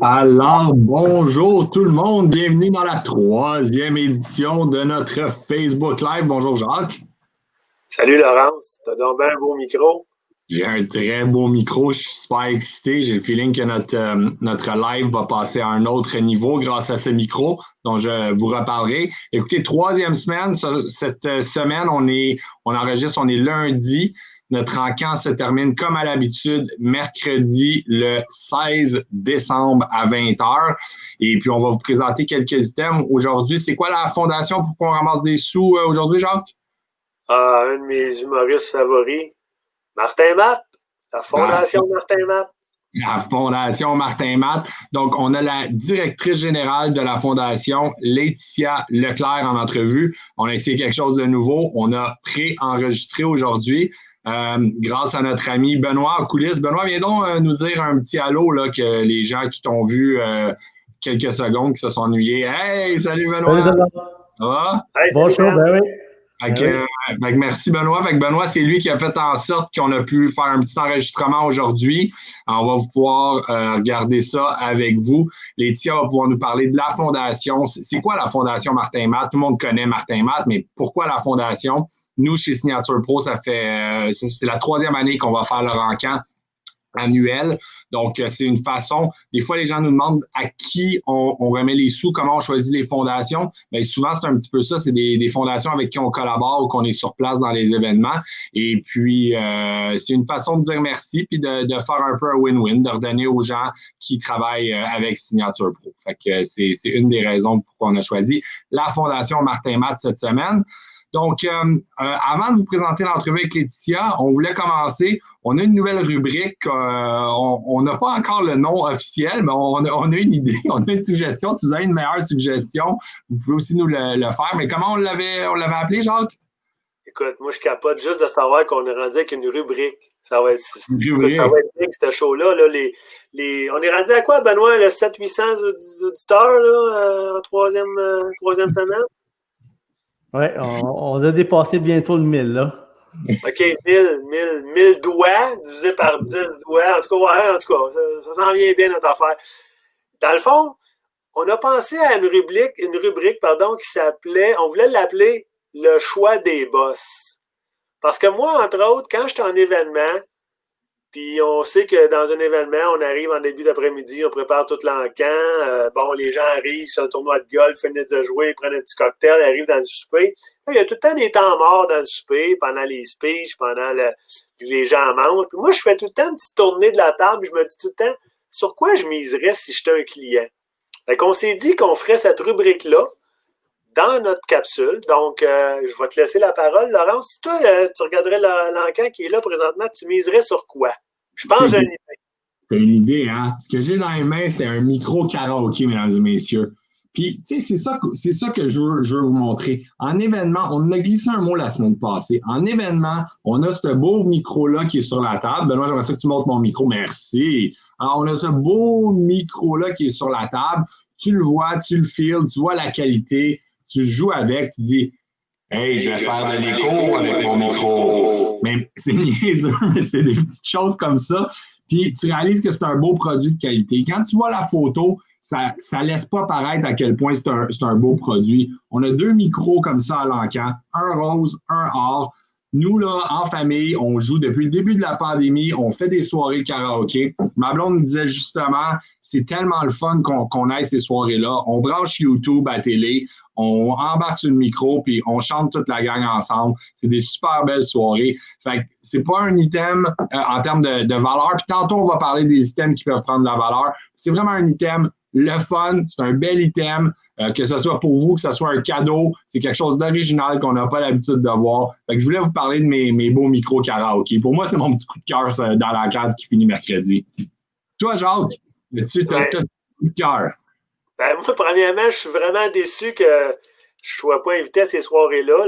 Alors, bonjour tout le monde, bienvenue dans la troisième édition de notre Facebook Live. Bonjour Jacques. Salut Laurence, t'as donc bien un beau micro. J'ai un très beau micro, je suis super excité. J'ai le feeling que notre live va passer à un autre niveau grâce à ce micro dont je vous reparlerai. Écoutez, troisième semaine, cette semaine, on enregistre, on est lundi. Notre encamp se termine comme à l'habitude mercredi le 16 décembre à 20h. Et puis, on va vous présenter quelques items. Aujourd'hui, c'est quoi la fondation pour qu'on ramasse des sous aujourd'hui, Jacques? Ah, un de mes humoristes favoris, Martin Matt, la Fondation Martin Matt. La Fondation Martin Matt. Donc, on a la directrice générale de la Fondation, Laetitia Leclerc, en entrevue. On a essayé quelque chose de nouveau. On a pré-enregistré aujourd'hui grâce à notre ami Benoît en coulisses. Benoît, viens donc nous dire un petit allô là, que les gens qui t'ont vu quelques secondes, qui se sont ennuyés. Hey, salut Benoît! Salut Benoît! Ça va? Hey, bonjour, ben oui. Merci Benoît. Benoît, c'est lui qui a fait en sorte qu'on a pu faire un petit enregistrement aujourd'hui. On va pouvoir regarder ça avec vous. Laetitia va pouvoir nous parler de la fondation. C'est quoi la fondation Martin Matt? Tout le monde connaît Martin Matt, mais pourquoi la fondation? Nous, chez Signature Pro, c'est la troisième année qu'on va faire le encamp annuel. Donc, c'est une façon. Des fois, les gens nous demandent à qui on remet les sous, comment on choisit les fondations. Bien, souvent, c'est un petit peu ça. C'est des fondations avec qui on collabore ou qu'on est sur place dans les événements. Et puis, c'est une façon de dire merci puis de faire un peu un win-win, de redonner aux gens qui travaillent avec Signature Pro. Fait que c'est une des raisons pourquoi on a choisi la Fondation Martin Matt cette semaine. Donc, avant de vous présenter l'entrevue avec Laetitia, on voulait commencer. On a une nouvelle rubrique. On n'a pas encore le nom officiel, mais on a une idée, on a une suggestion. Si vous avez une meilleure suggestion, vous pouvez aussi nous le faire. Mais comment on l'avait appelé, Jacques? Écoute, moi, je capote juste de savoir qu'on est rendu avec une rubrique. Ça va être big, ce show-là. Là, on est rendu à quoi, Benoît? Le 700-800 auditeurs là, en troisième semaine? Oui, on a dépassé bientôt le 1000, là. OK, 1000 doigts divisé par 10 doigts. En tout cas, ça s'en vient bien notre affaire. Dans le fond, on a pensé à une rubrique qui s'appelait, on voulait l'appeler le choix des boss. Parce que moi, entre autres, quand j'étais en événement, puis on sait que dans un événement, on arrive en début d'après-midi, on prépare tout l'encan. Bon, les gens arrivent, c'est un tournoi de golf, finissent de jouer, ils prennent un petit cocktail, arrivent dans le souper. Il y a tout le temps des temps morts dans le souper, pendant les speeches, pendant que les gens mangent. Puis moi, je fais tout le temps une petite tournée de la table, je me dis tout le temps, sur quoi je miserais si j'étais un client? Fait qu'on s'est dit qu'on ferait cette rubrique-là dans notre capsule. Donc, je vais te laisser la parole, Laurence. Si toi, tu regarderais l'encan qui est là présentement, tu miserais sur quoi? Je pense que j'ai une idée. C'est une idée, hein? Ce que j'ai dans les mains, c'est un micro karaoké, mesdames et messieurs. Puis, tu sais, c'est ça que je veux vous montrer. En événement, on a glissé un mot la semaine passée. En événement, on a ce beau micro-là qui est sur la table. Benoît, j'aimerais ça que tu montres mon micro. Merci. Alors, on a ce beau micro-là qui est sur la table. Tu le vois, tu le feels, tu vois la qualité, tu joues avec, tu dis « Hey, je vais faire de l'écho avec mon micro. » Mais c'est niaiseux, mais c'est des petites choses comme ça. Puis, tu réalises que c'est un beau produit de qualité. Quand tu vois la photo, ça laisse pas paraître à quel point c'est un beau produit. On a 2 micros comme ça à l'encan, un rose, un or. Nous, là, en famille, on joue depuis le début de la pandémie, on fait des soirées karaoké. Ma blonde me disait justement, c'est tellement le fun qu'on ait ces soirées-là. On branche YouTube à télé, on embarque sur le micro, puis on chante toute la gang ensemble. C'est des super belles soirées. Fait que c'est pas un item en termes de valeur. Puis tantôt, on va parler des items qui peuvent prendre de la valeur. C'est vraiment un item le fun, c'est un bel item, que ce soit pour vous, que ce soit un cadeau, c'est quelque chose d'original qu'on n'a pas l'habitude de voir. Fait que je voulais vous parler de mes beaux micros karaoké. Pour moi, c'est mon petit coup de cœur dans l'encadre qui finit mercredi. Toi, Jacques, tu as un coup de cœur. Ben, moi, premièrement, je suis vraiment déçu que je ne sois pas invité à ces soirées-là.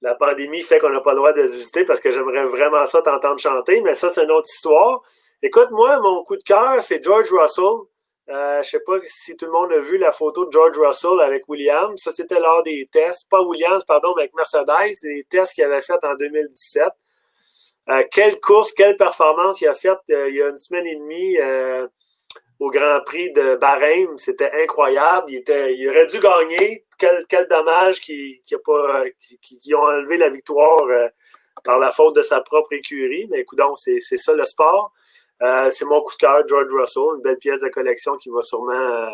La pandémie fait qu'on n'a pas le droit de visiter parce que j'aimerais vraiment ça t'entendre chanter, mais ça, c'est une autre histoire. Écoute, moi, mon coup de cœur, c'est George Russell. Je ne sais pas si tout le monde a vu la photo de George Russell avec Williams. Ça, c'était lors des tests, pas Williams, pardon, mais avec Mercedes, des tests qu'il avait fait en 2017. Quelle course, quelle performance il a faite il y a une semaine et demie au Grand Prix de Bahreïn. C'était incroyable. Il aurait dû gagner. Quel dommage qu'ils ont enlevé la victoire par la faute de sa propre écurie. Mais écoute, c'est ça le sport. C'est mon coup de cœur, George Russell. Une belle pièce de collection qui va sûrement...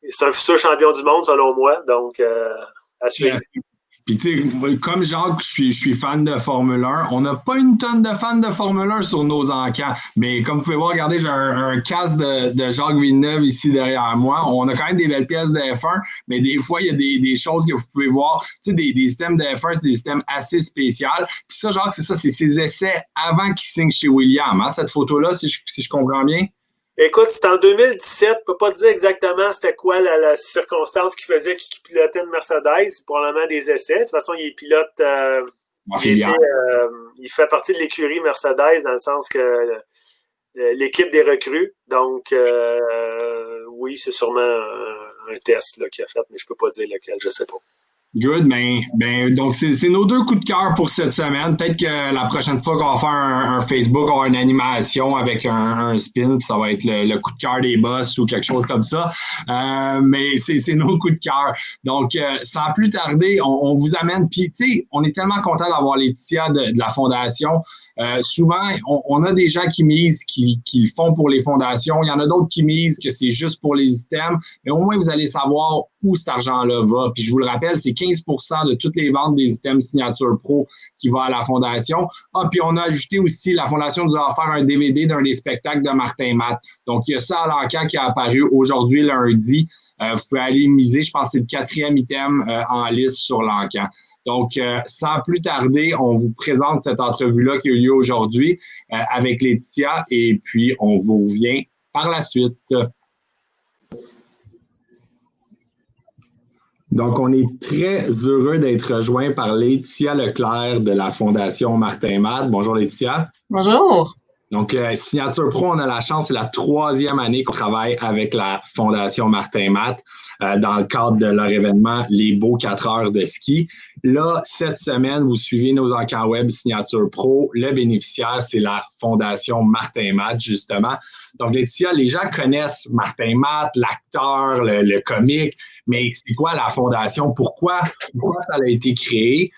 c'est un futur champion du monde, selon moi. Donc, à suivre. Puis, tu sais, comme Jacques, je suis fan de Formule 1. On n'a pas une tonne de fans de Formule 1 sur nos encans. Mais comme vous pouvez voir, regardez, j'ai un casque de Jacques Villeneuve ici derrière moi. On a quand même des belles pièces de F1, mais des fois, il y a des choses que vous pouvez voir. Tu sais, des systèmes de F1, c'est des systèmes assez spéciaux. Puis ça, Jacques, c'est ça, c'est ses essais avant qu'il signe chez Williams. Hein, cette photo-là, si je comprends bien. Écoute, c'était en 2017. Je ne peux pas te dire exactement c'était quoi la circonstance qui faisait qu'il pilotait une Mercedes. Probablement des essais. De toute façon, il est pilote. Il fait partie de l'écurie Mercedes dans le sens que l'équipe des recrues. Donc, oui, c'est sûrement un test là, qu'il a fait, mais je ne peux pas dire lequel. Je ne sais pas. Good, donc c'est nos deux coups de cœur pour cette semaine. Peut-être que la prochaine fois qu'on va faire un Facebook, on va avoir une animation avec un spin, ça va être le coup de cœur des boss ou quelque chose comme ça. Mais c'est nos coups de cœur. Donc, sans plus tarder, on vous amène. Puis, tu sais, on est tellement content d'avoir Laetitia de la Fondation. Souvent, on a des gens qui misent, qui le font pour les fondations. Il y en a d'autres qui misent que c'est juste pour les items. Mais au moins, vous allez savoir où cet argent-là va. Puis je vous le rappelle, c'est 15% de toutes les ventes des items Signature Pro qui va à la Fondation. Ah, puis on a ajouté aussi, la Fondation nous a offert un DVD d'un des spectacles de Martin Matt. Donc, il y a ça à l'encan qui a apparu aujourd'hui, lundi. Vous pouvez aller miser. Je pense que c'est le 4e item en liste sur l'encan. Donc, sans plus tarder, on vous présente cette entrevue-là qui a eu lieu aujourd'hui avec Laetitia et puis on vous revient par la suite. Donc, on est très heureux d'être rejoint par Laetitia Leclerc de la Fondation Martin Matt. Bonjour Laetitia. Bonjour. Donc, Signature Pro, on a la chance, c'est la 3e année qu'on travaille avec la Fondation Martin Matt dans le cadre de leur événement Les Beaux 4 heures de ski. Là, cette semaine, vous suivez nos encans web Signature Pro. Le bénéficiaire, c'est la Fondation Martin Matt, justement. Donc, Laetitia, les gens connaissent Martin Matt, l'acteur, le comique, mais c'est quoi la Fondation? Pourquoi ça a été créé?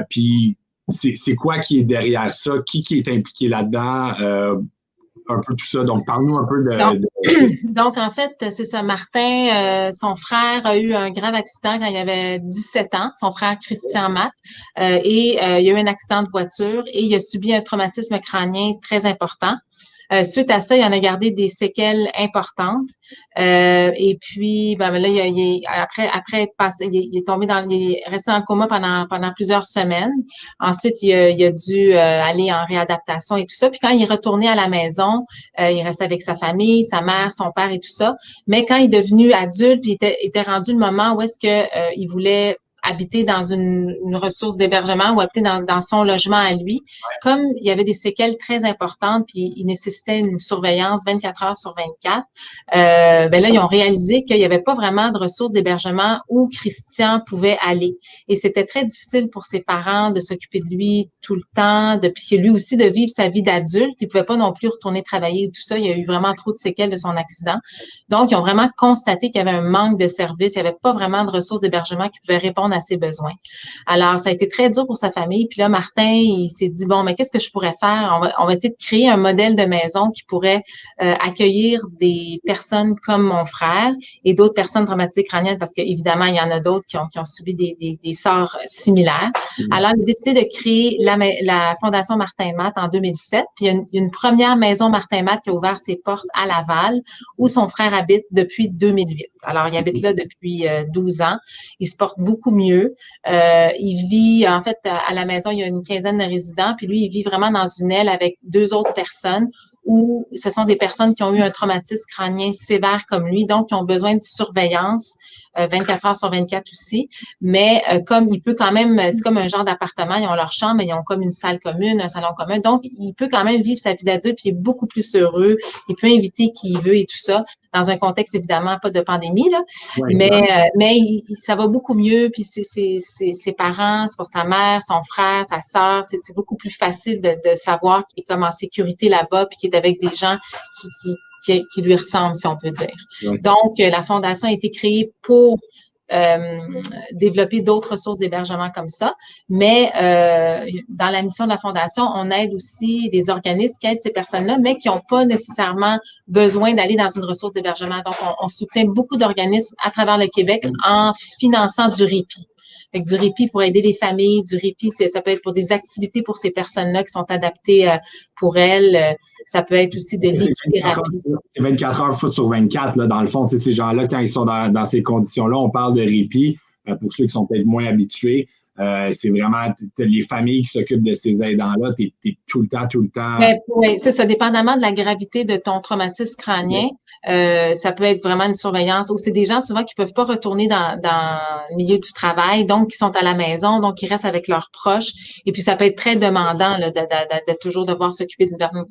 Puis, c'est quoi qui est derrière ça? Qui est impliqué là-dedans? Un peu tout ça. Donc, parle-nous un peu Donc, en fait, c'est ça. Martin, son frère a eu un grave accident quand il avait 17 ans, son frère Christian Matt, et il y a eu un accident de voiture et il a subi un traumatisme crânien très important. Suite à ça, il en a gardé des séquelles importantes. Et puis, là, il est tombé il est resté dans le coma pendant plusieurs semaines. Ensuite, il a dû aller en réadaptation et tout ça. Puis quand il est retourné à la maison, il restait avec sa famille, sa mère, son père et tout ça. Mais quand il est devenu adulte, puis il était rendu le moment où est-ce que il voulait habiter dans une ressource d'hébergement ou habiter dans son logement à lui. Comme il y avait des séquelles très importantes puis il nécessitait une surveillance 24 heures sur 24, là, ils ont réalisé qu'il n'y avait pas vraiment de ressources d'hébergement où Christian pouvait aller. Et c'était très difficile pour ses parents de s'occuper de lui tout le temps, puis lui aussi de vivre sa vie d'adulte. Il pouvait pas non plus retourner travailler et tout ça. Il y a eu vraiment trop de séquelles de son accident. Donc, ils ont vraiment constaté qu'il y avait un manque de services. Il n'y avait pas vraiment de ressources d'hébergement qui pouvaient répondre à ses besoins. Alors, ça a été très dur pour sa famille. Puis là, Martin, il s'est dit, bon, mais qu'est-ce que je pourrais faire? On va essayer de créer un modèle de maison qui pourrait accueillir des personnes comme mon frère et d'autres personnes traumatisées crâniennes, parce qu'évidemment, il y en a d'autres qui ont subi des sorts similaires. Alors, il a décidé de créer la Fondation Martin Matt en 2007. Puis, il y a une première maison Martin Matt qui a ouvert ses portes à Laval, où son frère habite depuis 2008. Alors, il habite là depuis 12 ans. Il se porte beaucoup mieux. Il vit, en fait, à la maison, il y a une quinzaine de résidents, puis lui, il vit vraiment dans une aile avec 2 autres personnes où ce sont des personnes qui ont eu un traumatisme crânien sévère comme lui, donc qui ont besoin de surveillance 24 heures sur 24 aussi. Mais comme il peut quand même, c'est comme un genre d'appartement, ils ont leur chambre, mais ils ont comme une salle commune, un salon commun. Donc, il peut quand même vivre sa vie d'adulte, puis il est beaucoup plus heureux. Il peut inviter qui il veut et tout ça, dans un contexte évidemment pas de pandémie, là. Oui, mais ça va beaucoup mieux, puis ses parents, c'est pour sa mère, son frère, sa sœur, c'est beaucoup plus facile de savoir qu'il est comme en sécurité là-bas, puis qu'il est avec des gens qui lui ressemble, si on peut dire. Ouais. Donc, la Fondation a été créée pour développer d'autres ressources d'hébergement comme ça. Mais dans la mission de la Fondation, on aide aussi des organismes qui aident ces personnes-là, mais qui n'ont pas nécessairement besoin d'aller dans une ressource d'hébergement. Donc, on soutient beaucoup d'organismes à travers le Québec en finançant du répit. Avec du répit pour aider les familles, du répit, ça peut être pour des activités pour ces personnes-là qui sont adaptées pour elles. Ça peut être aussi de l'équithérapie. C'est 24 heures foot sur 24, là, dans le fond. Ces gens-là, quand ils sont dans ces conditions-là, on parle de répit. Pour ceux qui sont peut-être moins habitués, c'est vraiment les familles qui s'occupent de ces aidants-là. T'es tout le temps. Oui, c'est ça. Dépendamment de la gravité de ton traumatisme crânien, ça peut être vraiment une surveillance. Ou c'est des gens souvent qui peuvent pas retourner dans le milieu du travail, donc qui sont à la maison, donc qui restent avec leurs proches. Et puis ça peut être très demandant là, de toujours devoir s'occuper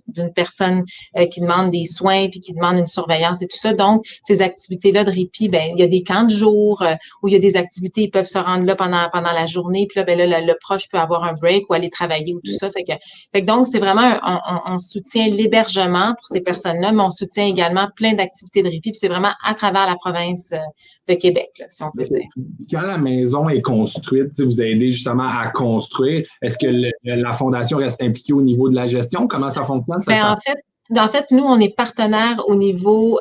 d'une personne qui demande des soins puis qui demande une surveillance et tout ça. Donc ces activités-là de répit, il y a des camps de jour où il y a des activités, ils peuvent se rendre là pendant la journée, puis là, le proche peut avoir un break ou aller travailler ou tout ça. Fait que donc, c'est vraiment, on soutient l'hébergement pour ces personnes-là, mais on soutient également plein d'activités de répit, puis c'est vraiment à travers la province de Québec, là, si on peut dire. Quand la maison est construite, vous aidez justement à construire, est-ce que la Fondation reste impliquée au niveau de la gestion? Comment ça fonctionne? En fait, nous, on est partenaire au niveau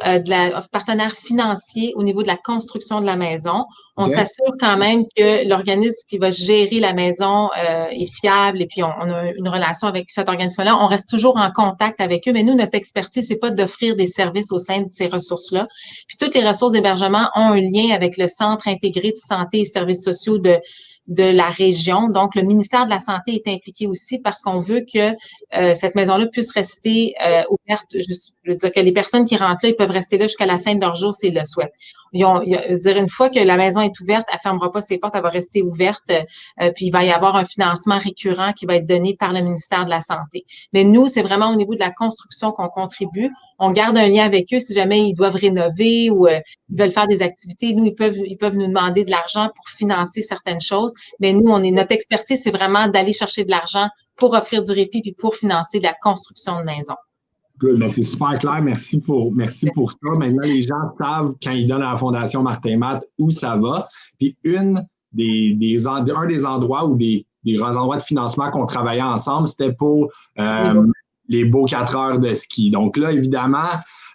partenaire financier au niveau de la construction de la maison. On s'assure quand même que l'organisme qui va gérer la maison est fiable et puis on a une relation avec cet organisme-là. On reste toujours en contact avec eux, mais nous, notre expertise, c'est pas d'offrir des services au sein de ces ressources-là. Puis toutes les ressources d'hébergement ont un lien avec le Centre intégré de santé et services sociaux de la région. Donc, le ministère de la Santé est impliqué aussi parce qu'on veut que cette maison-là puisse rester ouverte. Je veux dire que les personnes qui rentrent là, ils peuvent rester là jusqu'à la fin de leur jour s'ils le souhaitent. Une fois que la maison est ouverte, elle fermera pas ses portes, elle va rester ouverte. Puis il va y avoir un financement récurrent qui va être donné par le ministère de la Santé. Mais nous, c'est vraiment au niveau de la construction qu'on contribue. On garde un lien avec eux si jamais ils doivent rénover ou ils veulent faire des activités. Nous, ils peuvent nous demander de l'argent pour financer certaines choses. Mais nous, notre expertise, c'est vraiment d'aller chercher de l'argent pour offrir du répit puis pour financer de la construction de maisons. Good. Ben, c'est super clair. Merci pour ça. Maintenant, les gens savent, quand ils donnent à la Fondation Martin Matt, où ça va. Puis un des endroits ou des endroits de financement qu'on travaillait ensemble, c'était pour les beaux 4 heures de ski. Donc là, évidemment,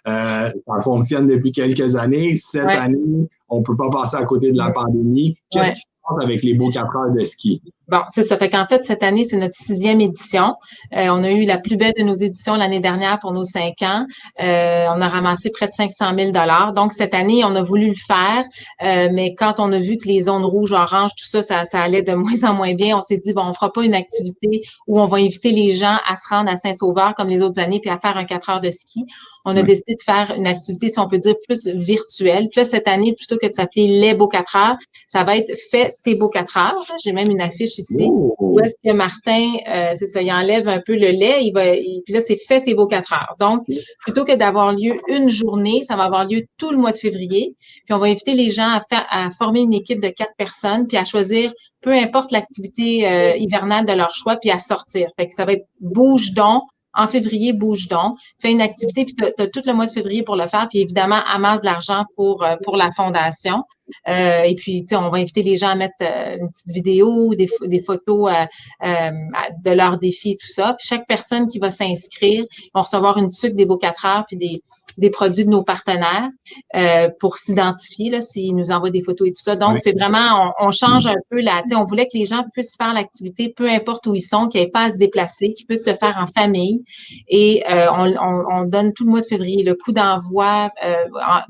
ça fonctionne depuis quelques années. Cette année, on ne peut pas passer à côté de la pandémie. Qu'est-ce qui se passe avec les beaux 4 heures de ski? Bon, c'est ça. Fait qu'en fait, cette année, c'est notre 6e édition. On a eu la plus belle de nos éditions l'année dernière pour nos 5 ans. On a ramassé près de 500 000 $. Donc, cette année, on a voulu le faire. Mais quand on a vu que les zones rouges, oranges, tout ça, ça allait de moins en moins bien, on s'est dit, bon, on fera pas une activité où on va inviter les gens à se rendre à Saint-Sauveur comme les autres années puis à faire un 4 heures de ski. On a décidé de faire une activité, si on peut dire, plus virtuelle. Puis là, cette année, plutôt que de s'appeler les beaux 4 heures, ça va être Fais tes beaux 4 heures. J'ai même une affiche ici. Où est-ce que Martin, c'est ça, il enlève un peu le lait, puis là, c'est Fais tes beaux 4 heures. Donc, plutôt que d'avoir lieu une journée, ça va avoir lieu tout le mois de février. Puis on va inviter les gens à former une équipe de 4 personnes, puis à choisir peu importe l'activité hivernale de leur choix, puis à sortir. Fait que ça va être Bouge donc. En février, bouge donc, fais une activité, puis tu as tout le mois de février pour le faire, puis évidemment, amasse de l'argent pour la fondation. Et puis, tu sais, on va inviter les gens à mettre une petite vidéo, des photos de leurs défis et tout ça. Puis chaque personne qui va s'inscrire va recevoir une tuque des beaux 4 heures, puis des produits de nos partenaires pour s'identifier, là, s'ils nous envoient des photos et tout ça. Donc, c'est vraiment, on change un peu tu sais, on voulait que les gens puissent faire l'activité, peu importe où ils sont, qu'ils n'aient pas à se déplacer, qu'ils puissent le faire en famille. Et on donne tout le mois de février. Le coup d'envoi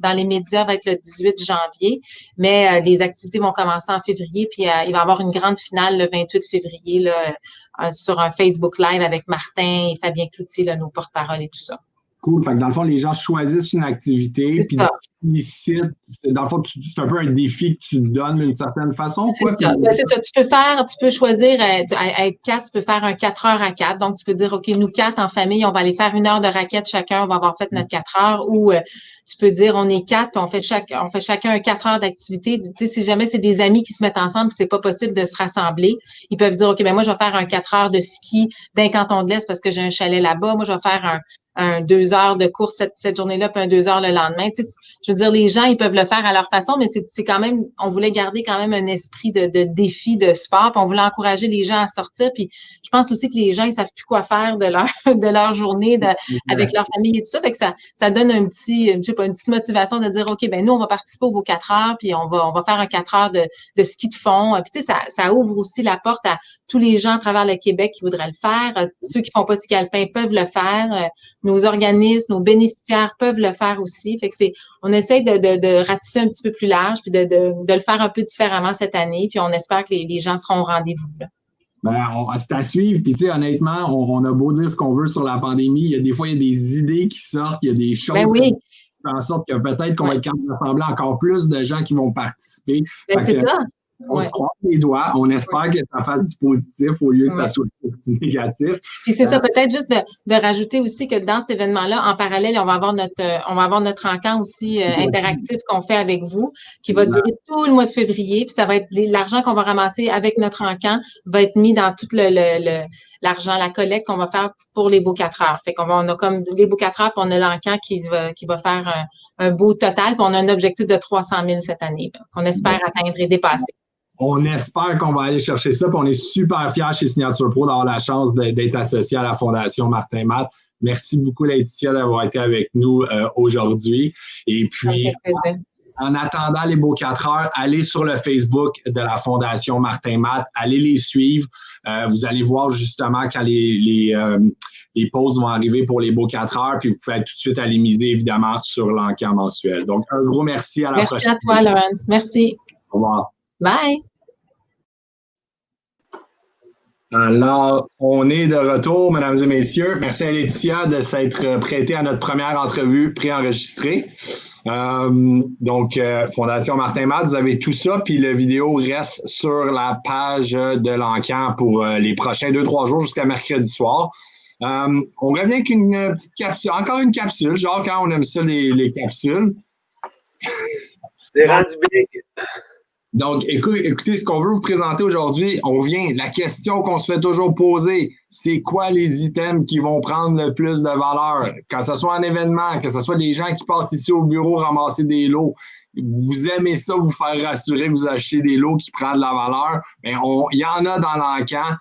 dans les médias va être le 18 janvier, mais les activités vont commencer en février, puis il va y avoir une grande finale le 28 février là, sur un Facebook Live avec Martin et Fabien Cloutier, là, nos porte-parole et tout ça. Cool. Fait que dans le fond, les gens choisissent une activité, puis dans le fond, c'est un peu un défi que tu donnes d'une certaine façon. C'est ça. C'est ça. Tu peux choisir à être 4, tu peux faire un 4 heures à 4. Donc, tu peux dire, OK, nous 4 en famille, on va aller faire 1 heure de raquette chacun, on va avoir fait notre 4 heures. Ou tu peux dire, on est 4, puis on fait chacun un 4 heures d'activité. Tu sais, si jamais c'est des amis qui se mettent ensemble, c'est pas possible de se rassembler. Ils peuvent dire, OK, ben moi, je vais faire un 4 heures de ski d'un canton de l'Est parce que j'ai un chalet là-bas. Moi, je vais faire un 2 heures de course cette journée-là, puis un 2 heures le lendemain. Tu sais, je veux dire, les gens, ils peuvent le faire à leur façon, mais c'est quand même, on voulait garder quand même un esprit de défi, de sport, puis on voulait encourager les gens à sortir. Puis je pense aussi que les gens, ils savent plus quoi faire de leur journée avec leur famille et tout ça. Fait que ça donne un petit, je sais pas, une petite motivation de dire, OK, ben nous, on va participer au beau 4 heures, puis on va faire un 4 heures de ski de fond. Puis tu sais, ça ouvre aussi la porte à tous les gens à travers le Québec qui voudraient le faire. Ceux qui font pas de ski alpin peuvent le faire. Nos organismes, nos bénéficiaires peuvent le faire aussi. Fait que on essaie de ratisser un petit peu plus large, puis de le faire un peu différemment cette année. Puis on espère que les gens seront au rendez-vous, là. C'est à suivre. Puis, tu sais, honnêtement, on a beau dire ce qu'on veut sur la pandémie. Il y a des fois, il y a des idées qui sortent, il y a des choses oui. qui font en sorte que peut-être qu'on va être capable de rassembler encore plus de gens qui vont participer. C'est ça. On se croise les doigts, on espère que ça fasse du positif au lieu que ça soit du négatif. Puis c'est ça, peut-être juste de rajouter aussi que dans cet événement-là, en parallèle, on va avoir notre encamp aussi interactif qu'on fait avec vous, qui va durer tout le mois de février. Puis ça va être l'argent qu'on va ramasser avec notre encamp va être mis dans tout l'argent, la collecte qu'on va faire pour les beaux 4 heures. Fait on a comme les beaux 4 heures, puis on a l'encamp qui va faire un beau total, puis on a un objectif de 300 000 cette année, là, qu'on espère atteindre et dépasser. On espère qu'on va aller chercher ça, puis on est super fiers chez Signature Pro d'avoir la chance d'être associé à la Fondation Martin Matt. Merci beaucoup, Laetitia, d'avoir été avec nous aujourd'hui. Et puis, en attendant les beaux 4 heures, allez sur le Facebook de la Fondation Martin Matt, allez les suivre. Vous allez voir justement quand les posts vont arriver pour les beaux 4 heures, puis vous pouvez tout de suite aller miser, évidemment, sur l'encamp mensuel. Donc, un gros merci. À la prochaine. Merci à toi, Laurence. Merci. Au revoir. Bye! Alors, on est de retour, mesdames et messieurs. Merci à Laetitia de s'être prêtée à notre première entrevue préenregistrée. Donc, Fondation Martin Matt, vous avez tout ça, puis la vidéo reste sur la page de l'encamp pour les prochains 2-3 jours jusqu'à mercredi soir. On revient avec une petite capsule, encore une capsule, genre quand on aime ça, les capsules. Des rangs du big. Donc, écoutez, ce qu'on veut vous présenter aujourd'hui, on revient. La question qu'on se fait toujours poser, c'est quoi les items qui vont prendre le plus de valeur? Que ce soit en événement, que ce soit des gens qui passent ici au bureau ramasser des lots. Vous aimez ça, vous faire rassurer que vous achetez des lots qui prennent de la valeur. Mais il y en a dans l'encamp.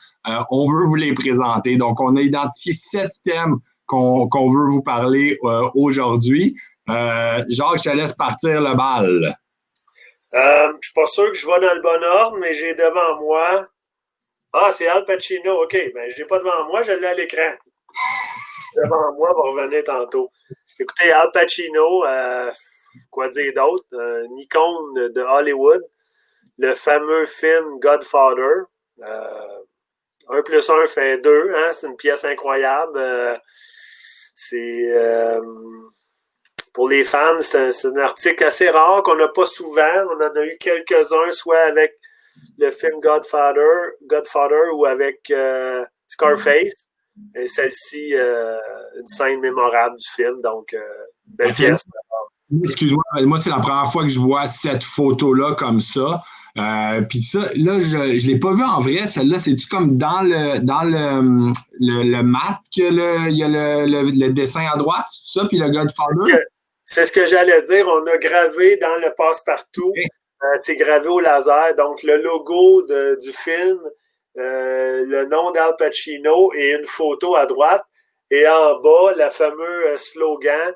On veut vous les présenter. Donc, on a identifié 7 items qu'on veut vous parler aujourd'hui. Jacques, je te laisse partir le bal. Je suis pas sûr que je vais dans le bon ordre, mais j'ai devant moi. Ah, c'est Al Pacino. OK, ben je l'ai pas devant moi, je l'ai à l'écran. Devant moi, on va revenir tantôt. Écoutez, Al Pacino, quoi dire d'autre? Une icône de Hollywood. Le fameux film Godfather. 1 + 1 fait 2, hein? C'est une pièce incroyable. Pour les fans, c'est un article assez rare qu'on n'a pas souvent. On en a eu quelques-uns, soit avec le film Godfather ou avec Scarface. Et celle-ci, une scène mémorable du film. Donc, belle pièce. Excuse-moi, moi, c'est la première fois que je vois cette photo-là comme ça. Puis ça, là, je ne l'ai pas vu en vrai. Celle-là, c'est-tu comme dans le mat qu'il y a le dessin à droite, tout ça, puis le Godfather? C'est ce que j'allais dire. On a gravé dans le passe-partout. Okay. C'est gravé au laser. Donc, le logo du film, le nom d'Al Pacino et une photo à droite. Et en bas, le fameux slogan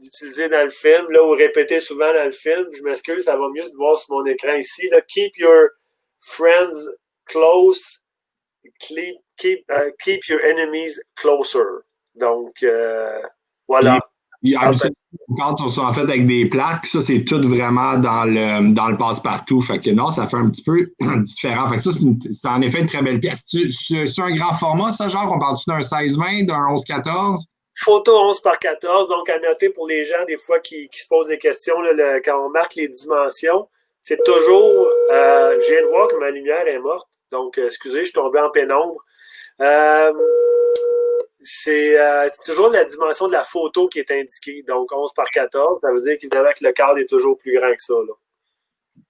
utilisé dans le film, là, ou répété souvent dans le film. Je m'excuse, ça va mieux de voir sur mon écran ici. Là. Keep your friends close. Keep your enemies closer. Donc, voilà. Quand on sont en fait avec des plaques, ça, c'est tout vraiment dans le passe-partout. Fait que non, ça fait un petit peu différent. Fait que ça, c'est en effet une très belle pièce. C'est un grand format, ça, genre? On parle-tu d'un 16-20, d'un 11-14? Photo 11x14. Donc, à noter pour les gens, des fois, qui se posent des questions, là, quand on marque les dimensions, c'est toujours... je viens de voir que ma lumière est morte. Donc, excusez, je suis tombé en pénombre. C'est toujours la dimension de la photo qui est indiquée. Donc, 11x14, ça veut dire qu'évidemment que le cadre est toujours plus grand que ça. Là.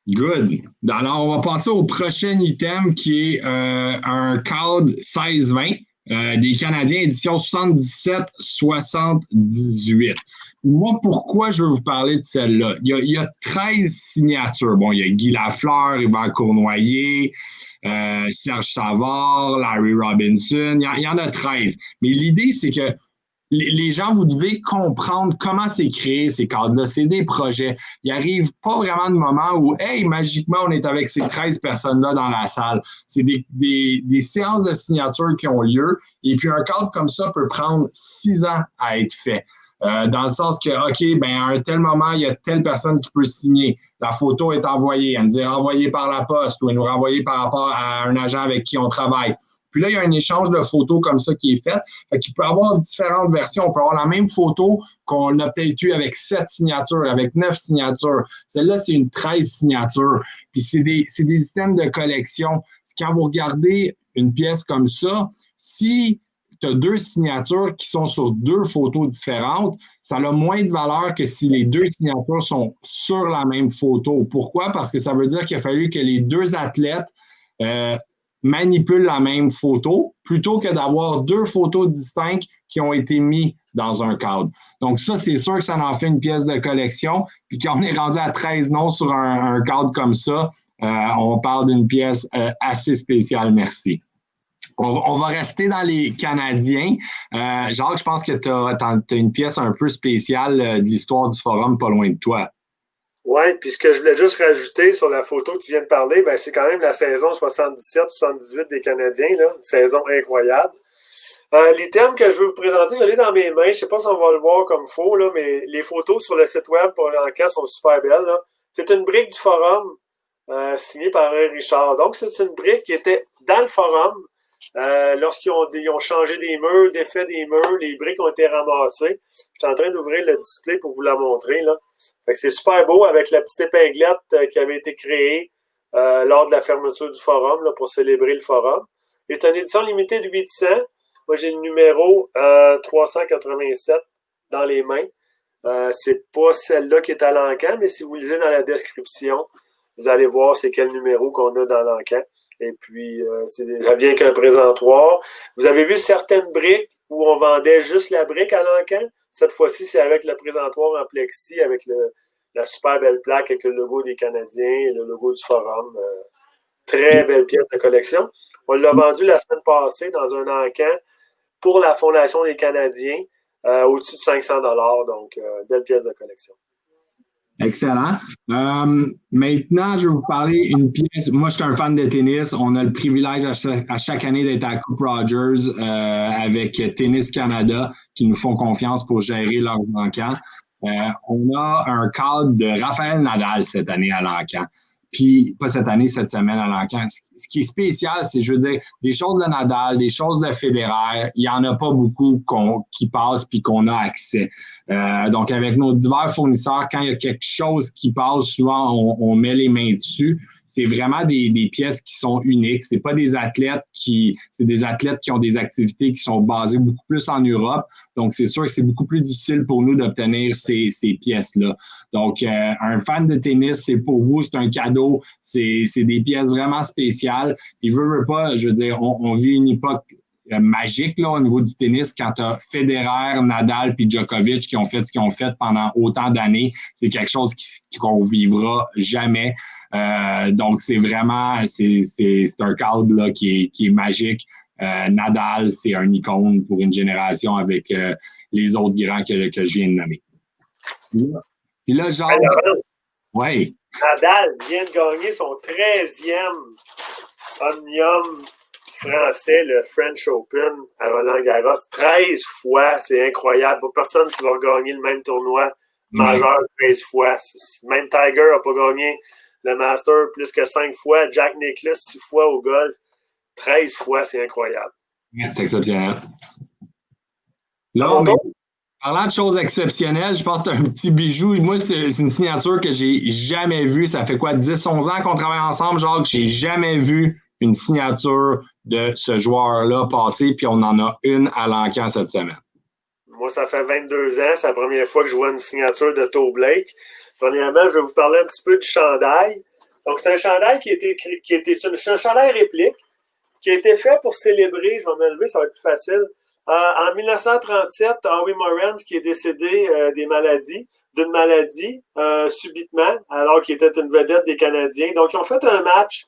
Good. Alors, on va passer au prochain item qui est un cadre 16-20. des Canadiens, édition 77-78. Moi, pourquoi je veux vous parler de celle-là? Il y a 13 signatures. Bon, il y a Guy Lafleur, Yvan Cournoyer, Serge Savard, Larry Robinson. Il y en a 13. Mais l'idée, c'est que les gens, vous devez comprendre comment c'est créé, ces cadres-là. C'est des projets. Il n'arrive pas vraiment de moment où, hey, magiquement, on est avec ces 13 personnes-là dans la salle. C'est des séances de signature qui ont lieu. Et puis, un cadre comme ça peut prendre 6 ans à être fait. Dans le sens que, OK, ben à un tel moment, il y a telle personne qui peut signer. La photo est envoyée. Elle nous est renvoyée par la poste ou elle nous est renvoyée par rapport à un agent avec qui on travaille. Puis là, il y a un échange de photos comme ça qui est fait. Fait qu'il peut y avoir différentes versions. On peut avoir la même photo qu'on a peut-être eu avec 7 signatures, avec 9 signatures. Celle-là, c'est une 13 signatures. Puis c'est des systèmes de collection. Quand vous regardez une pièce comme ça, si tu as 2 signatures qui sont sur 2 photos différentes, ça a moins de valeur que si les 2 signatures sont sur la même photo. Pourquoi? Parce que ça veut dire qu'il a fallu que les 2 athlètes manipulent la même photo plutôt que d'avoir 2 photos distinctes qui ont été mises dans un cadre. Donc ça, c'est sûr que ça en fait une pièce de collection. Puis quand on est rendu à 13 noms sur un cadre comme ça, on parle d'une pièce assez spéciale. Merci. On va rester dans les Canadiens. Jacques, je pense que tu as une pièce un peu spéciale de l'histoire du forum pas loin de toi. Oui, puis ce que je voulais juste rajouter sur la photo que tu viens de parler, ben, c'est quand même la saison 77-78 des Canadiens, là, une saison incroyable. L'item que je veux vous présenter, je l'ai dans mes mains, je ne sais pas si on va le voir comme faux, là, mais les photos sur le site web pour l'enquête sont super belles. Là. C'est une brique du forum signée par Richard. Donc, c'est une brique qui était dans le forum. Lorsqu'ils ont changé des murs, défait des murs, les briques ont été ramassées. Je suis en train d'ouvrir le display pour vous la montrer. Là. Fait que c'est super beau avec la petite épinglette qui avait été créée lors de la fermeture du forum là, pour célébrer le forum. Et c'est une édition limitée de 800. Moi, j'ai le numéro 387 dans les mains. C'est pas celle-là qui est à l'encan, mais si vous lisez dans la description, vous allez voir c'est quel numéro qu'on a dans l'encan. Et puis, ça vient qu'un présentoir. Vous avez vu certaines briques où on vendait juste la brique à l'encan. Cette fois-ci, c'est avec le présentoir en plexi, avec la super belle plaque avec le logo des Canadiens et le logo du forum. Très belle pièce de collection. On l'a vendu la semaine passée dans un encan pour la Fondation des Canadiens au-dessus de 500 $. Donc, belle pièce de collection. Excellent. Maintenant, je vais vous parler d'une pièce. Moi, je suis un fan de tennis. On a le privilège à chaque année d'être à Coupe Rogers avec Tennis Canada qui nous font confiance pour gérer leurs encans. On a un cadre de Raphaël Nadal cette année à l'encan. Puis, pas cette année, cette semaine à l'encan. Ce qui est spécial, c'est, je veux dire, des choses de Nadal, des choses de Federer, il n'y en a pas beaucoup qui passent puis qu'on a accès. Donc, avec nos divers fournisseurs, quand il y a quelque chose qui passe, souvent, on met les mains dessus. C'est vraiment des pièces qui sont uniques. C'est pas des athlètes c'est des athlètes qui ont des activités qui sont basées beaucoup plus en Europe. Donc, c'est sûr que c'est beaucoup plus difficile pour nous d'obtenir ces pièces-là. Donc, un fan de tennis, c'est pour vous, c'est un cadeau. C'est des pièces vraiment spéciales. Puis, veut pas, je veux dire, on vit une époque magique là, au niveau du tennis quand tu as Federer, Nadal puis Djokovic qui ont fait ce qu'ils ont fait pendant autant d'années. C'est quelque chose qu'on vivra jamais. Donc, c'est vraiment, c'est un cadre là, qui est magique. Nadal, c'est un icône pour une génération avec les autres grands que je viens de nommer. Puis là, genre... Oui. Nadal vient de gagner son 13e Omnium français, le French Open à Roland-Garros. 13 fois, c'est incroyable. Pas personne qui va gagner le même tournoi majeur 13 fois. Même Tiger n'a pas gagné le Master plus que 5 fois. Jack Nicklaus, 6 fois au golf. 13 fois, c'est incroyable. C'est exceptionnel. Là, parlant de choses exceptionnelles, je pense que c'est un petit bijou. Moi, c'est une signature que j'ai jamais vue. Ça fait quoi, 10-11 ans qu'on travaille ensemble, genre que j'ai jamais vu une signature de ce joueur-là passer, puis on en a une à l'encan cette semaine. Moi, ça fait 22 ans. C'est la première fois que je vois une signature de Toe Blake. Premièrement, je vais vous parler un petit peu du chandail. Donc, c'est un chandail c'est un chandail réplique qui a été fait pour célébrer, je vais me lever, ça va être plus facile. En 1937, Howie Morenz, qui est décédé d'une maladie subitement, alors qu'il était une vedette des Canadiens. Donc, ils ont fait un match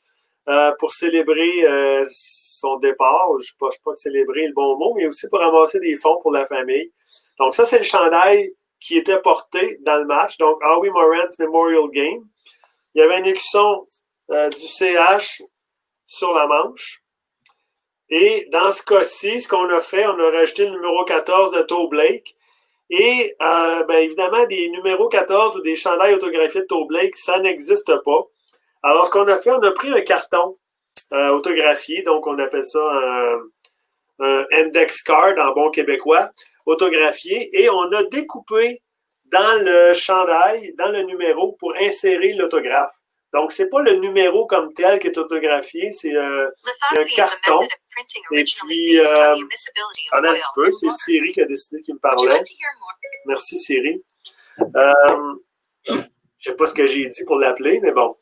pour célébrer son départ. Je ne sais pas que célébrer est le bon mot, mais aussi pour ramasser des fonds pour la famille. Donc, ça, c'est le chandail qui était porté dans le match. Donc, Howie Morenz Memorial Game. Il y avait un écusson du CH sur la manche. Et dans ce cas-ci, ce qu'on a fait, on a rajouté le numéro 14 de Toe Blake. Et évidemment, des numéros 14 ou des chandails autographiés de Toe Blake, ça n'existe pas. Alors, ce qu'on a fait, on a pris un carton autographié, donc on appelle ça un index card en bon québécois, autographié, et on a découpé dans le chandail, dans le numéro, pour insérer l'autographe. Donc, c'est pas le numéro comme tel qui est autographié, c'est un carton. Et puis, attendez un petit peu, c'est Siri qui a décidé qu'il me parlait. Merci, Siri. Je ne sais pas ce que j'ai dit pour l'appeler, mais bon.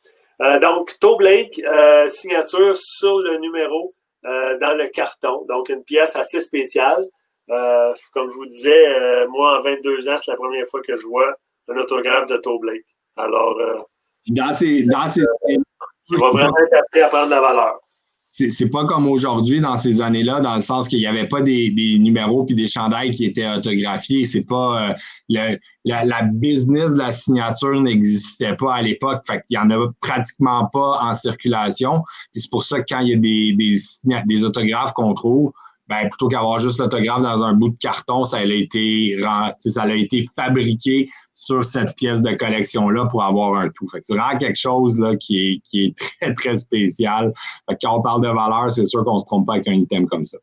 Donc, Toe Blake, signature sur le numéro dans le carton. Donc, une pièce assez spéciale. Comme je vous disais, moi, en 22 ans, c'est la première fois que je vois un autographe de Toe Blake. Alors, il va vraiment être appris à prendre de la valeur. C'est pas comme aujourd'hui dans ces années-là, dans le sens qu'il n'y avait pas des numéros puis des chandails qui étaient autographiés. C'est pas la business de la signature n'existait pas à l'époque. Fait qu'il y en a pratiquement pas en circulation. Puis c'est pour ça que quand il y a des autographes qu'on trouve, ben plutôt qu'avoir juste l'autographe dans un bout de carton, ça a été fabriqué sur cette pièce de collection-là pour avoir un tout. Fait que c'est vraiment quelque chose là, qui est très, très spécial. Fait que quand on parle de valeur, c'est sûr qu'on ne se trompe pas avec un item comme ça.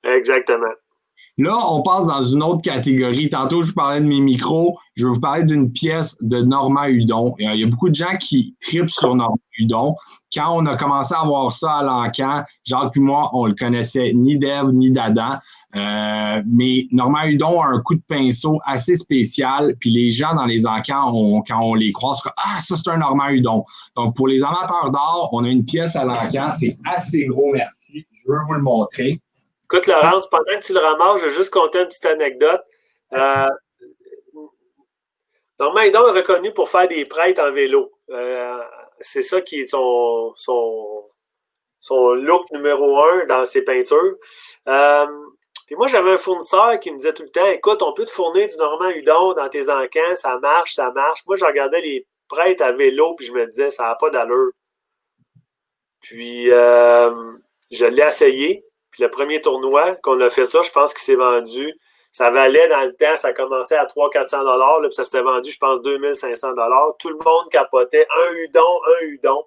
Exactement. Là, on passe dans une autre catégorie. Tantôt, je vous parlais de mes micros. Je vais vous parler d'une pièce de Normand Hudon. Il y a beaucoup de gens qui tripent sur Normand Hudon. Quand on a commencé à voir ça à l'Encan, Jacques et moi, on le connaissait ni d'Ève ni d'Adam. Mais Normand Hudon a un coup de pinceau assez spécial. Puis les gens dans les encans, quand on les croise, ça c'est un Normand Hudon. Donc, pour les amateurs d'art, on a une pièce à l'Encan. C'est assez gros, merci. Je veux vous le montrer. Écoute, Laurence, pendant que tu le ramasses, je vais juste conter une petite anecdote. Normand Hudon est reconnu pour faire des prêtres en vélo. C'est ça qui est son look numéro 1 dans ses peintures. Puis moi, j'avais un fournisseur qui me disait tout le temps, écoute, on peut te fournir du Normand Hudon dans tes encans, ça marche, ça marche. Moi, je regardais les prêtres à vélo, puis je me disais, ça n'a pas d'allure. Puis, je l'ai essayé. Puis le premier tournoi qu'on a fait ça, je pense qu'il s'est vendu. Ça valait dans le temps, ça commençait à 300-400 $, puis ça s'était vendu, je pense, 2500 $. Tout le monde capotait. Un Hudon.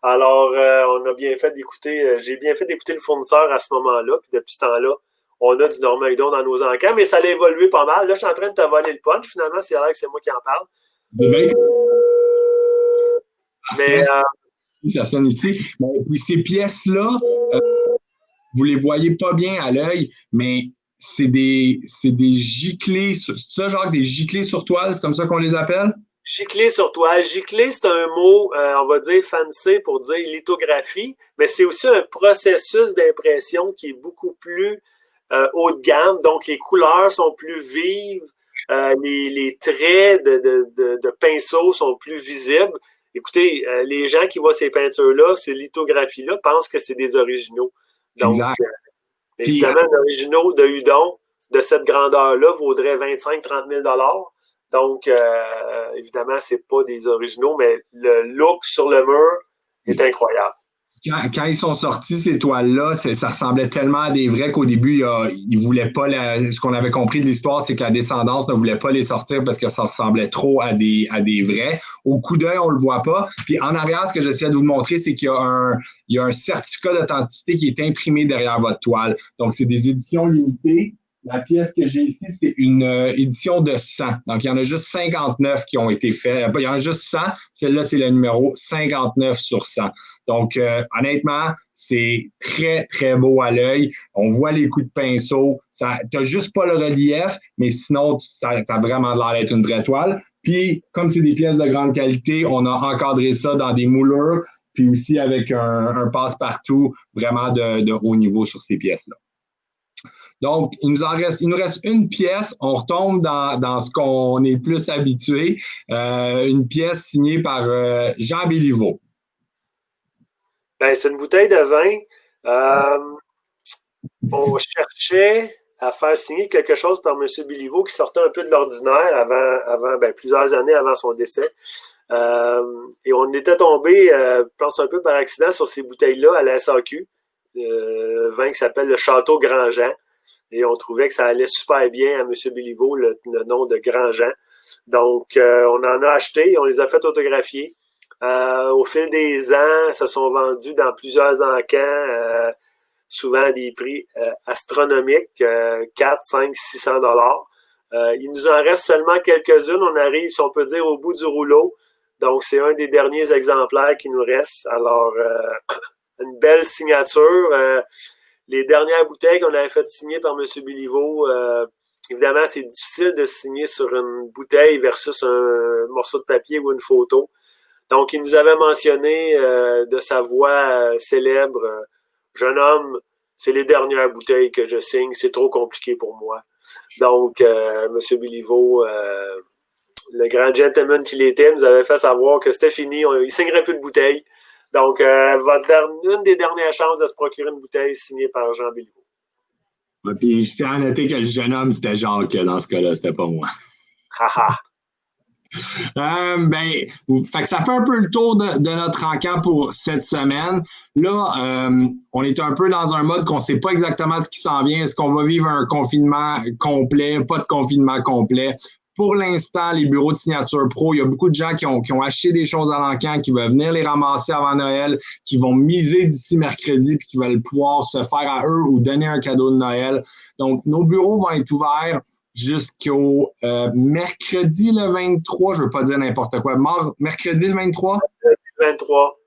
Alors, on a bien fait d'écouter, j'ai bien fait d'écouter le fournisseur à ce moment-là. Puis depuis ce temps-là, on a du Normand Hudon dans nos encans, mais ça a évolué pas mal. Là, je suis en train de te voler le punch. Finalement, c'est vrai que c'est moi qui en parle. Mais ça sonne ici. Mais puis ces pièces-là, vous les voyez pas bien à l'œil, mais c'est des giclées, c'est ça, genre des giclées sur toile, c'est comme ça qu'on les appelle? Giclée sur toile. Giclée, c'est un mot, on va dire fancy pour dire lithographie, mais c'est aussi un processus d'impression qui est beaucoup plus haut de gamme. Donc, les couleurs sont plus vives, les traits de pinceau sont plus visibles. Écoutez, les gens qui voient ces peintures-là, ces lithographies-là, pensent que c'est des originaux. Donc, évidemment, un original de Hudon de cette grandeur-là vaudrait 25-30 000 $. Donc, évidemment, c'est pas des originaux, mais le look sur le mur est incroyable. Quand ils sont sortis, ces toiles-là, ça ressemblait tellement à des vrais qu'au début, ils ne voulaient pas. Ce qu'on avait compris de l'histoire, c'est que la descendance ne voulait pas les sortir parce que ça ressemblait trop à des vrais. Au coup d'œil, on ne le voit pas. Puis en arrière, ce que j'essaie de vous montrer, c'est qu'il y a un certificat d'authenticité qui est imprimé derrière votre toile. Donc, c'est des éditions limitées. La pièce que j'ai ici, c'est une édition de 100. Donc, il y en a juste 59 qui ont été faits. Il y en a juste 100. Celle-là, c'est le numéro 59 sur 100. Donc, honnêtement, c'est très, très beau à l'œil. On voit les coups de pinceau. Tu n'as juste pas le relief, mais sinon, ça a vraiment l'air d'être une vraie toile. Puis, comme c'est des pièces de grande qualité, on a encadré ça dans des moulures. puis aussi avec un passe-partout vraiment de haut niveau sur ces pièces-là. Donc, il nous reste une pièce. On retombe dans ce qu'on est plus habitué. Une pièce signée par Jean Béliveau. Ben, c'est une bouteille de vin. On cherchait à faire signer quelque chose par M. Béliveau qui sortait un peu de l'ordinaire avant plusieurs années avant son décès. Et on était tombé, je pense un peu par accident, sur ces bouteilles-là à la SAQ. Vin qui s'appelle le Château Grand-Jean. Et on trouvait que ça allait super bien à M. Béliveau, le nom de Grand-Jean. Donc, on en a acheté, on les a fait autographier. Au fil des ans, se sont vendus dans plusieurs encans, souvent à des prix astronomiques, 4, 5, 600 dollars. Il nous en reste seulement quelques-unes. On arrive, si on peut dire, au bout du rouleau. Donc, c'est un des derniers exemplaires qui nous reste. Alors, une belle signature. Les dernières bouteilles qu'on avait fait signer par M. Béliveau, évidemment, c'est difficile de signer sur une bouteille versus un morceau de papier ou une photo. Donc, il nous avait mentionné de sa voix célèbre, jeune homme, c'est les dernières bouteilles que je signe, c'est trop compliqué pour moi. Donc, M. Béliveau, le grand gentleman qu'il était, nous avait fait savoir que c'était fini, il ne signerait plus de bouteilles. Donc, une des dernières chances de se procurer une bouteille signée par Jean Béliveau. Ouais, puis je tiens à noter que le jeune homme, c'était Jacques dans ce cas-là, c'était pas moi. Haha. Fait que ça fait un peu le tour de notre encamp pour cette semaine. Là, on est un peu dans un mode qu'on ne sait pas exactement ce qui s'en vient. Est-ce qu'on va vivre un confinement complet, pas de confinement complet? Pour l'instant, les bureaux de signature pro, il y a beaucoup de gens qui ont acheté des choses à l'encan, qui veulent venir les ramasser avant Noël, qui vont miser d'ici mercredi puis qui veulent pouvoir se faire à eux ou donner un cadeau de Noël. Donc, nos bureaux vont être ouverts jusqu'au mercredi le 23, je ne veux pas dire n'importe quoi. Mercredi le 23? Mercredi le 23.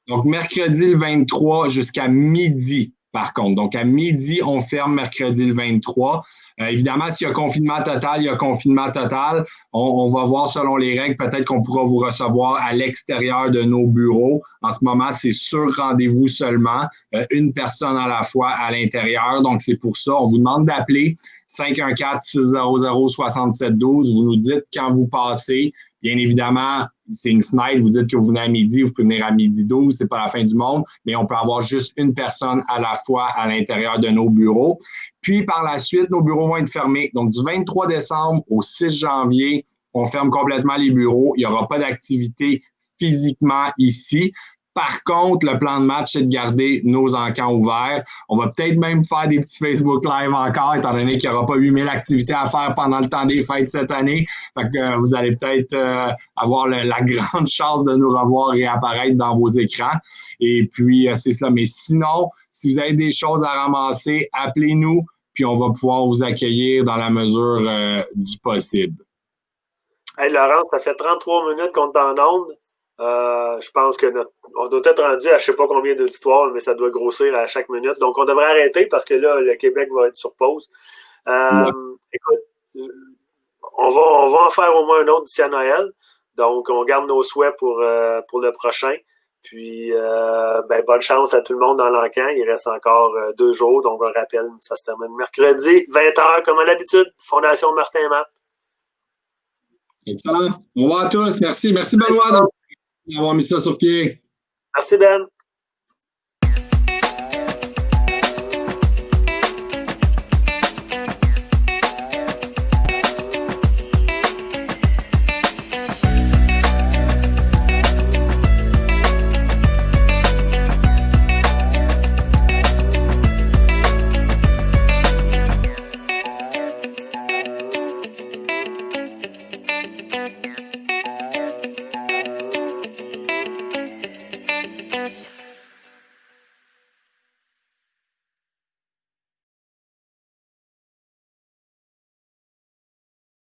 Donc, mercredi le 23 jusqu'à midi, par contre. Donc, à midi, on ferme mercredi le 23. Évidemment, s'il y a confinement total, il y a confinement total. On va voir selon les règles. Peut-être qu'on pourra vous recevoir à l'extérieur de nos bureaux. En ce moment, c'est sur rendez-vous seulement. Une personne à la fois à l'intérieur. Donc, c'est pour ça. On vous demande d'appeler 514-600-6712. Vous nous dites quand vous passez. Bien évidemment, c'est une fenêtre. Vous dites que vous venez à midi, vous pouvez venir à midi 12. C'est pas la fin du monde, mais on peut avoir juste une personne à la fois à l'intérieur de nos bureaux. Puis, par la suite, nos bureaux vont être fermés. Donc, du 23 décembre au 6 janvier, on ferme complètement les bureaux. Il n'y aura pas d'activité physiquement ici. Par contre, le plan de match, c'est de garder nos encans ouverts. On va peut-être même faire des petits Facebook Live encore, étant donné qu'il n'y aura pas 8000 activités à faire pendant le temps des fêtes cette année. Fait que vous allez peut-être avoir la grande chance de nous revoir réapparaître dans vos écrans. Et puis, c'est cela. Mais sinon, si vous avez des choses à ramasser, appelez-nous, puis on va pouvoir vous accueillir dans la mesure du possible. Hey Laurent, ça fait 33 minutes qu'on est en onde. Je pense que on doit être rendu à je ne sais pas combien d'auditoires, mais ça doit grossir à chaque minute. Donc, on devrait arrêter parce que là, le Québec va être sur pause. Écoute, on va en faire au moins un autre d'ici à Noël. Donc, on garde nos souhaits pour le prochain. Puis, bonne chance à tout le monde dans l'encan. Il reste encore 2 jours. Donc, on rappelle, ça se termine mercredi, 20h, comme à l'habitude. Fondation Martin Matt. Excellent. Au revoir à tous. Merci. Merci, Benoît, d'avoir mis ça sur pied. Merci, Ben.